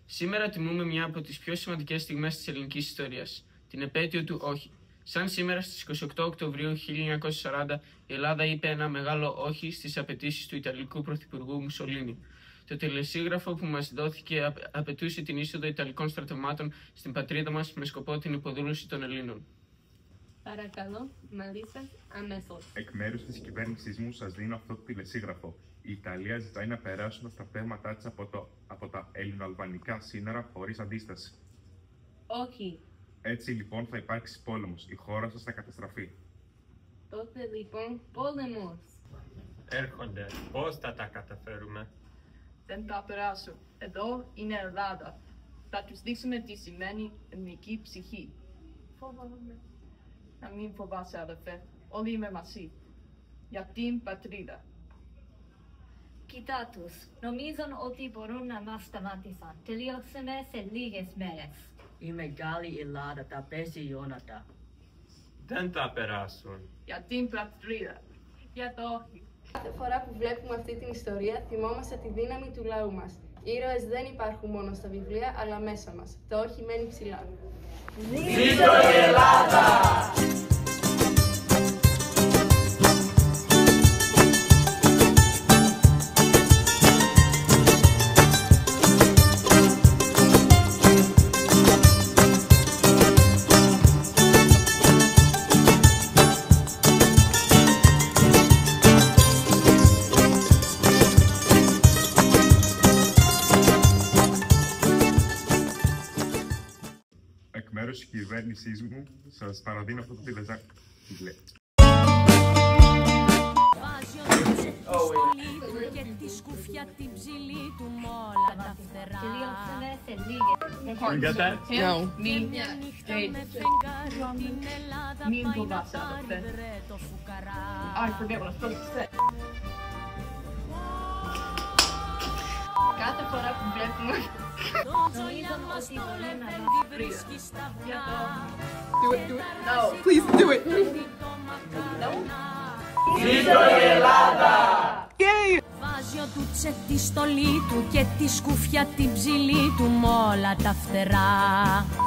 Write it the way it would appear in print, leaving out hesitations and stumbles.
Σήμερα τιμούμε μια από τις πιο σημαντικές στιγμές της ελληνικής ιστορίας, την επέτειο του όχι. Σαν σήμερα στις 28 Οκτωβρίου 1940 η Ελλάδα είπε ένα μεγάλο όχι στις απαιτήσεις του Ιταλικού Πρωθυπουργού Μουσολίνι. Το τελεσίγραφο που μας δόθηκε απαιτούσε την είσοδο Ιταλικών στρατευμάτων στην πατρίδα μας με σκοπό την υποδούλωση των Ελλήνων. Παρακαλώ, μάλιστα, αμέσως. Εκ μέρους της κυβέρνησής μου σας δίνω αυτό το τηλεσίγραφο. Η Ιταλία ζητάει να περάσουν τα στρατεύματά της από τα ελληνοαλβανικά σύνορα χωρίς αντίσταση. Όχι. Έτσι λοιπόν θα υπάρξει πόλεμος. Η χώρα σας θα καταστραφεί. Τότε λοιπόν πόλεμος. Έρχονται. Πώς θα τα καταφέρουμε? Δεν θα περάσουν. Εδώ είναι Ελλάδα. Θα τους δείξουμε τι σημαίνει ελληνική ψυχή. Φοβάμαι. Να μην φοβάσαι, αδερφέ. Όλοι είμαι μαζί. Για την πατρίδα. Κοίτα τους. Νομίζουν ότι μπορούν να μας σταματήσουν. Τελειώσαμε σε λίγες μέρες. Η μεγάλη Ελλάδα θα πέσει γόνατα. Δεν θα περάσουν. Για την πατρίδα. Για το όχι. Κάθε φορά που βλέπουμε αυτή την ιστορία, θυμόμαστε τη δύναμη του λαού μας. Οι ήρωες δεν υπάρχουν μόνο στα βιβλία, αλλά μέσα μας. Το όχι μένει ψηλά. Ζήτω η Ελλάδα! Εκ μέρους της κυβέρνησής μου σας παραδίνω αυτό το τηλεζάκι. Και τη σκουφιά την ψηλή του μ' όλα τα φτερά. Τελειώσαμε σε λίγες. Μην φοβάσαι, αδερφέ. I forget what I was supposed to say. Κάθε φορά που βλέπουμε Νομίζουν ότι μπορούν να μας βρίσκει στα βιά. Do it. No, please do it. No. Ζήτω η Ελλάδα! Βάζει ο Τούτσε τη στολή του και τη σκουφιά την ψηλή του μ' όλα τα φτερά.